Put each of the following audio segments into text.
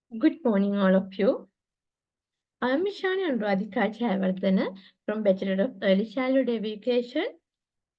Good morning, all of you. I am Ishani Radhika Jayawardena from Bachelor of Early Childhood Education.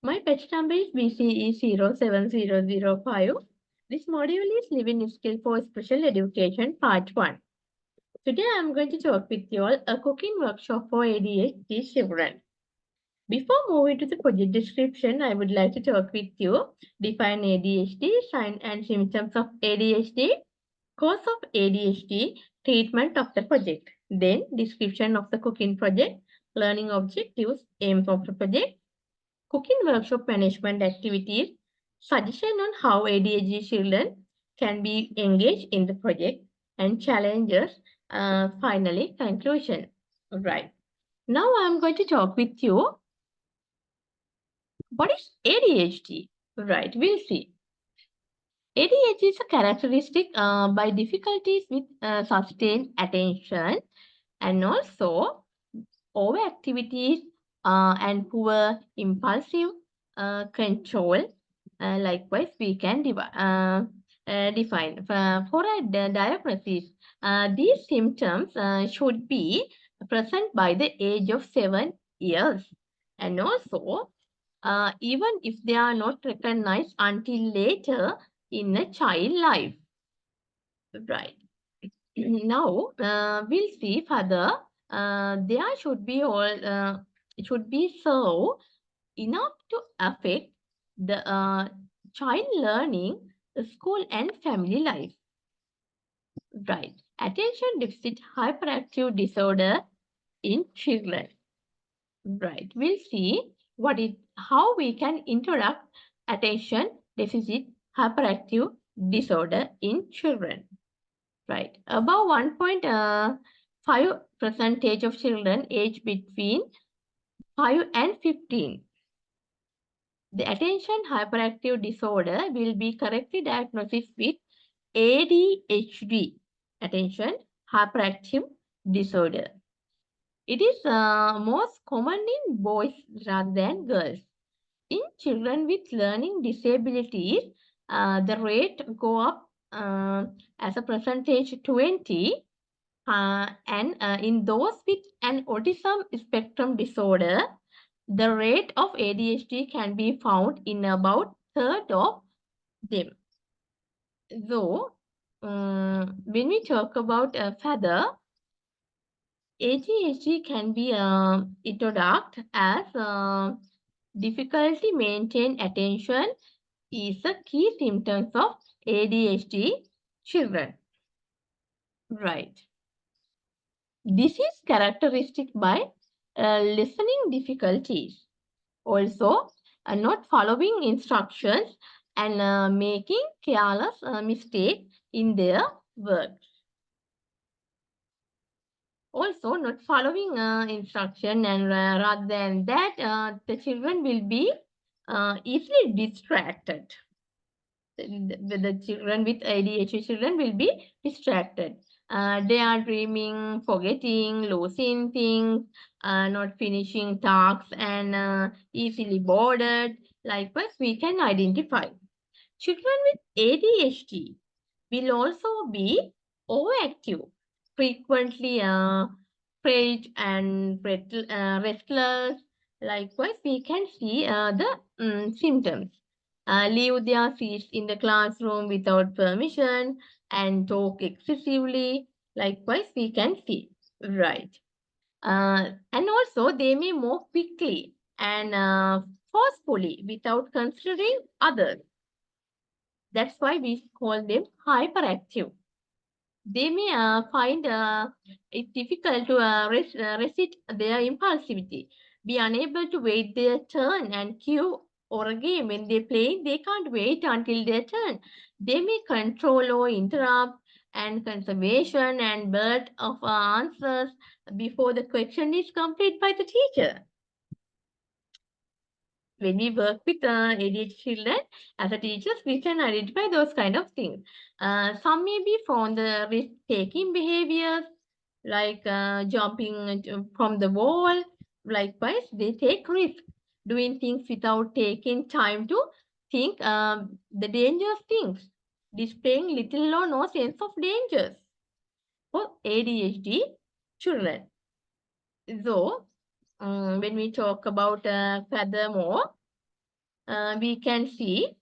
My batch number is BCE07005. This module is Living Skill for Special Education Part 1. Today I am going to talk with you all a cooking workshop for ADHD children. Before moving to the project description, I would like to talk with you, define ADHD, sign and symptoms of ADHD, cause of ADHD, treatment of the project, then description of the cooking project, learning objectives, aims of the project, cooking workshop management activities, suggestion on how ADHD children can be engaged in the project, and challenges, finally conclusion. Right. Now I'm going to talk with you. What is ADHD? Right, we'll see. ADHD is a characteristic by difficulties with sustained attention and also overactivities and poor impulsive control. Likewise, we can define for a diagnosis. These symptoms should be present by the age of 7 years, and also even if they are not recognized until later in a child life. Right. Now we'll see further. There should be so enough to affect the child learning, school and family life. Right. Attention deficit hyperactive disorder in children. Right. We'll see how we can interact attention deficit hyperactive disorder in children. Right. About 1.5 percentage of children aged between 5 and 15. The attention hyperactive disorder will be correctly diagnosed with ADHD, attention hyperactive disorder. It is most common in boys rather than girls. In children with learning disabilities, the rate go up as a percentage 20, and in those with an autism spectrum disorder, the rate of ADHD can be found in about third of them. So, when we talk about further, ADHD can be introduced as difficulty maintain attention is a key symptoms of ADHD children. Right. This is characteristic by listening difficulties. Also, not following instructions and making careless mistake in their work. Also, not following instruction, and rather than that, the children will be easily distracted. The children with ADHD children will be distracted. They are dreaming, forgetting, losing things, not finishing tasks, and easily bored. Likewise, we can identify. Children with ADHD will also be overactive, frequently afraid and restless. Likewise, we can see the symptoms. Leave their seats in the classroom without permission and talk excessively. Likewise, we can see. Right. And also, they may move quickly and forcefully without considering others. That's why we call them hyperactive. They may find it difficult to resist their impulsivity, be unable to wait their turn and queue or a game when they play. They can't wait until their turn. They may control or interrupt and conservation and birth of answers before the question is complete by the teacher. When we work with ADHD children, as a teachers, we can identify those kind of things. Some may be from the risk-taking behaviors, like jumping from the wall. Likewise, they take risk, doing things without taking time to think the dangerous things, displaying little or no sense of dangers. for ADHD children. So, when we talk about furthermore, we can see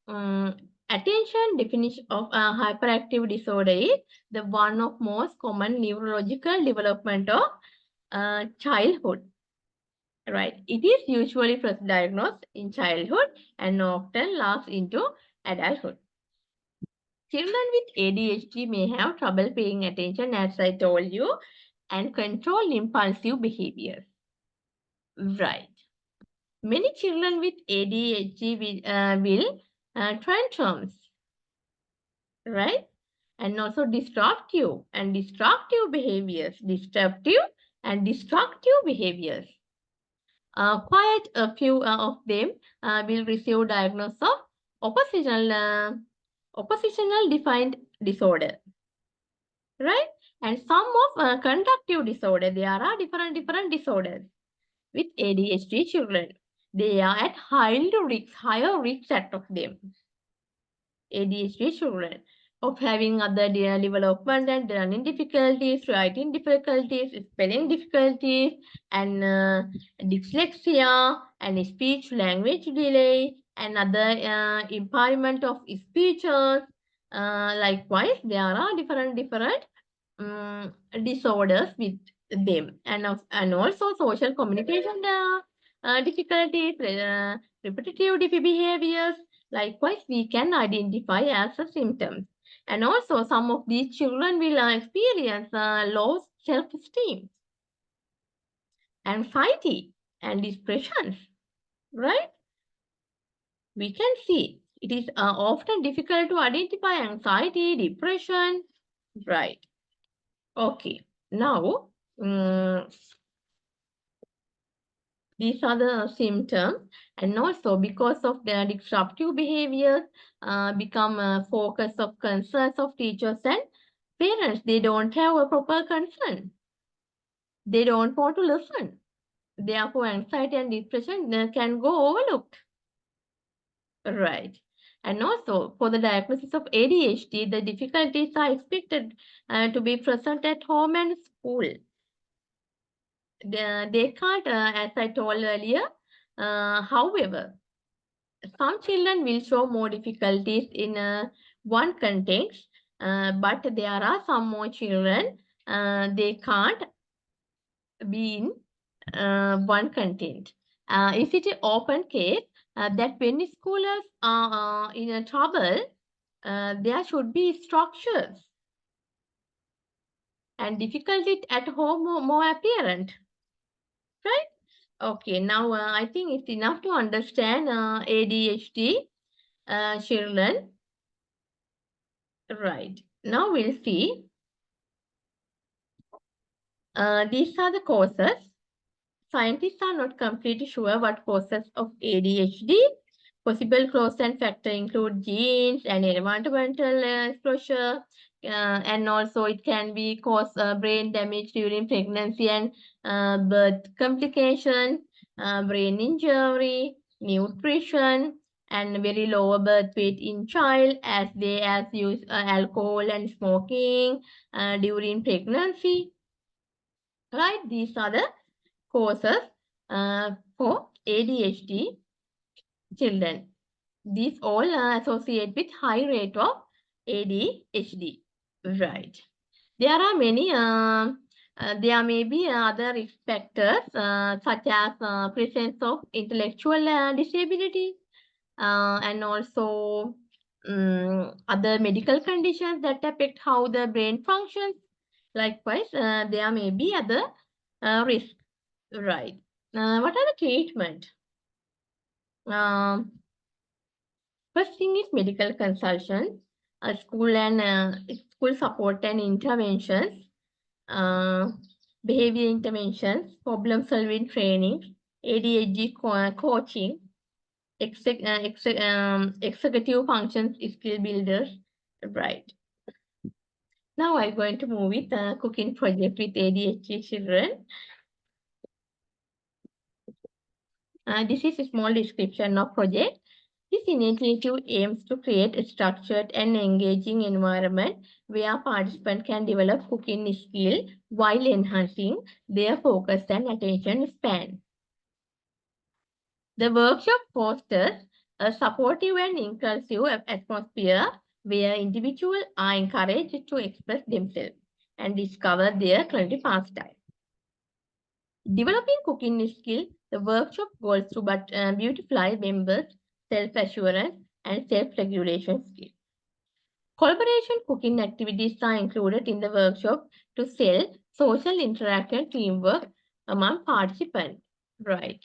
attention definition of hyperactive disorder is the one of most common neurological development of childhood. Right. It is usually first diagnosed in childhood and often lasts into adulthood. Children with ADHD may have trouble paying attention, as I told you, and control impulsive behavior. Right. Many children with ADHD will tantrums, right? And also destructive behaviors, destructive behaviors. Quite a few of them will receive diagnosis of oppositional defined disorder, right? And some of conductive disorder. There are different disorders with ADHD children. They are at higher risk set of them. ADHD children of having other development and learning difficulties, writing difficulties, spelling difficulties, and dyslexia and speech language delay and other impairment of speeches. Likewise, there are different disorders with them, and also social communication difficulties, repetitive behaviors. Likewise, we can identify as a symptoms. And also, some of these children will experience low self-esteem, anxiety, and depressions, right? We can see it is often difficult to identify anxiety, depression, right? Okay, now these are the symptoms, and also because of their disruptive behaviors, become a focus of concerns of teachers and parents. They don't have a proper concern. They don't want to listen. Therefore, anxiety and depression can go overlooked. Right. And also, for the diagnosis of ADHD, the difficulties are expected to be present at home and school. They can't, as I told earlier, however, some children will show more difficulties in one context, but there are some more children, they can't be in one content. Is it an open case that when scholars are in a trouble, there should be structures and difficulty at home more apparent, right? Okay, now I think it's enough to understand ADHD children. Right. Now we'll see. These are the causes. Scientists are not completely sure what causes of ADHD. Possible cause and factor include genes and environmental exposure, and also it can be cause brain damage during pregnancy and birth complication, brain injury, nutrition, and very lower birth weight in child as they use alcohol and smoking during pregnancy. Right, these are the causes for ADHD children. These all associate with high rate of ADHD. Right. There are many, there may be other risk factors such as presence of intellectual disability and also other medical conditions that affect how the brain functions. Likewise, there may be other risks. Right. What are the treatment? First thing is medical consultation, school support and interventions, behavior interventions, problem solving training, ADHD coaching, executive functions skill builders. Right. Now I'm going to move with cooking project with ADHD children. This is a small description of project. This initiative aims to create a structured and engaging environment where participants can develop cooking skill while enhancing their focus and attention span. The workshop fosters a supportive and inclusive atmosphere where individuals are encouraged to express themselves and discover their creative pastime. Developing cooking skill, the workshop goes to beautify members' self-assurance and self-regulation skills. Collaboration cooking activities are included in the workshop to sell social interaction teamwork among participants. Right.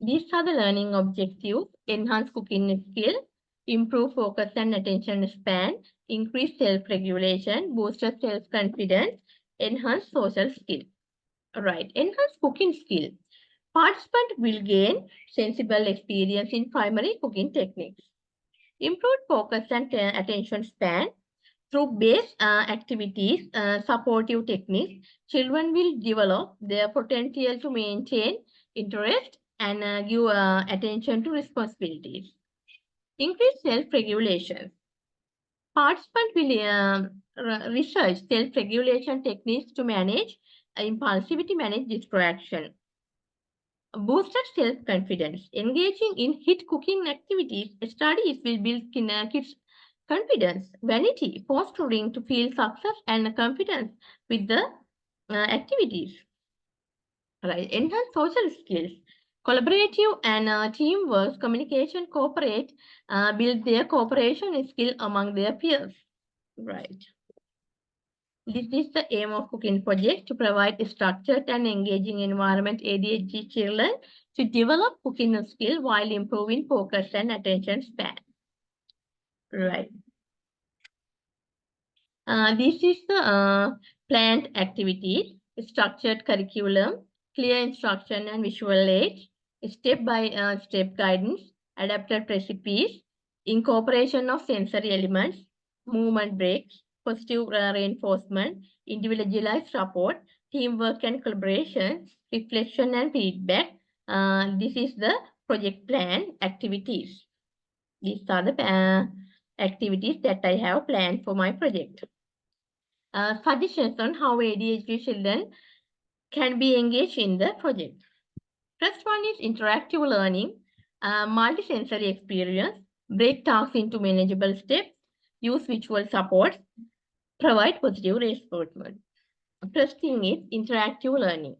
These are the learning objectives: enhance cooking skill, improve focus and attention span, increase self-regulation, boost self-confidence, enhance social skills. Right. Enhance cooking skill. Participant will gain sensible experience in primary cooking techniques. Improved focus and attention span. Through base activities, supportive techniques, children will develop their potential to maintain interest and give attention to responsibilities. Increase self-regulation. Participants will research self-regulation techniques to manage impulsivity, manage distraction. Boosted self-confidence. Engaging in hit cooking activities, studies will build kids' confidence, vanity, fostering to feel success and confidence with the activities. Right. Enhance social skills. Collaborative and teamwork, communication, cooperate, build their cooperation skill among their peers. Right. This is the aim of cooking project, to provide a structured and engaging environment ADHD children to develop cooking skill while improving focus and attention span. Right. This is the planned activity, structured curriculum, clear instruction and visual aids, step-by-step guidance, adapted recipes, incorporation of sensory elements, movement breaks, positive reinforcement, individualized support, teamwork and collaboration, reflection and feedback. This is the project plan activities. These are the activities that I have planned for my project. Suggestions on how ADHD children can be engaged in the project. First one is interactive learning, multisensory experience, break tasks into manageable steps, use visual supports, provide positive reinforcement. First thing is interactive learning.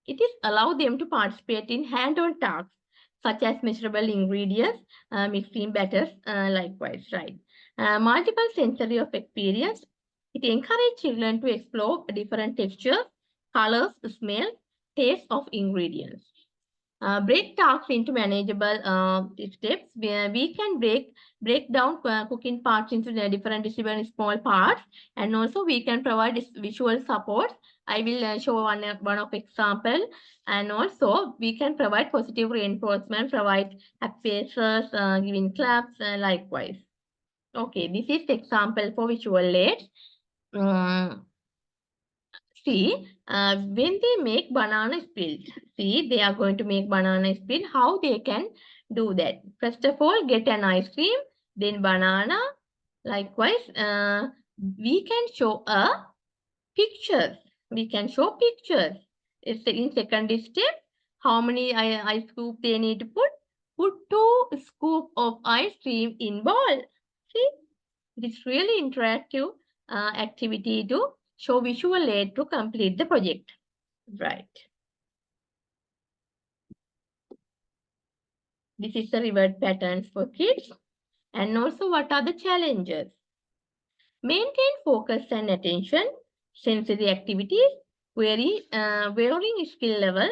It is allow them to participate in hand-on tasks such as measurable ingredients, mixing batters, likewise, right? Multiple sensory of experience. It encourages children to explore different textures, colors, smells, taste of ingredients. Break tasks into manageable steps where we can break down cooking parts into the different small parts, and also we can provide visual support. I will show one of example, and also we can provide positive reinforcement, provide happy faces, giving claps, likewise. Okay, this is example for visual aids. See, when they make banana split, see, they are going to make banana split. How they can do that? First of all, get an ice cream, then banana. Likewise, we can show a picture. We can show pictures. It's in second step. How many ice scoop they need to put? Put 2 scoop of ice cream in bowl. See, it's really interactive activity to show visual aid to complete the project. Right. This is the reward patterns for kids. And also, what are the challenges? Maintain focus and attention, sensory activities, varying skill level,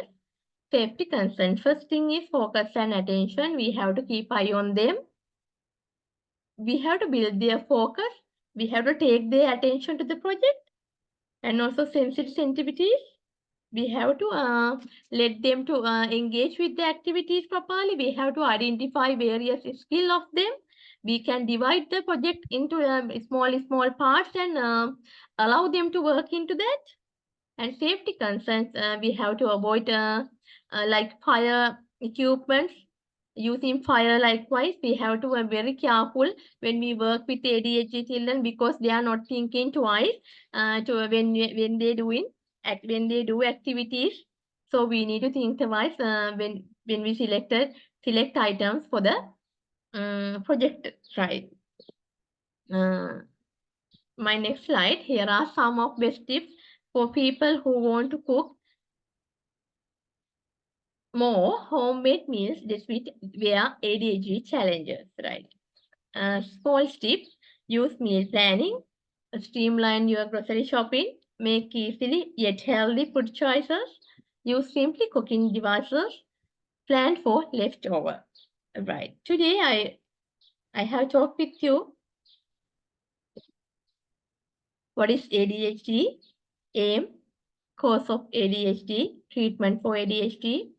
safety concerns. First thing is focus and attention. We have to keep eye on them. We have to build their focus. We have to take their attention to the project. And also sensitivities. We have to let them to engage with the activities properly. We have to identify various skill of them. We can divide the project into small parts and allow them to work into that. And safety concerns, we have to avoid like fire equipment using fire. Likewise, we have to be very careful when we work with ADHD children because they are not thinking twice when they do activities. So we need to think twice when we select items for the project, right? My next slide. Here are some of best tips for people who want to cook more homemade meals despite their ADHD challenges, right? Small tips: use meal planning, streamline your grocery shopping, make easily yet healthy food choices, use simply cooking devices, plan for leftover. Right. Today I have talked with you what is ADHD, aim, cause of ADHD, treatment for ADHD,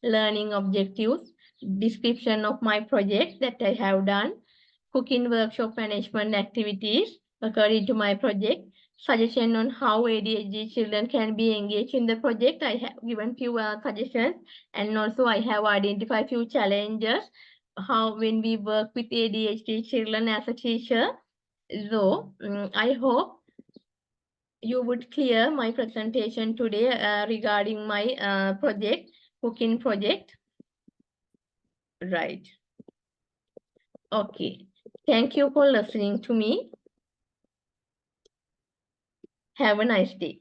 learning objectives, description of my project that I have done, cooking workshop management activities according to my project, suggestion on how ADHD children can be engaged in the project. I have given few suggestions, and also I have identified few challenges how when we work with ADHD children as a teacher. So I hope you would clear my presentation today regarding my cooking project. Right. Okay. Thank you for listening to me. Have a nice day.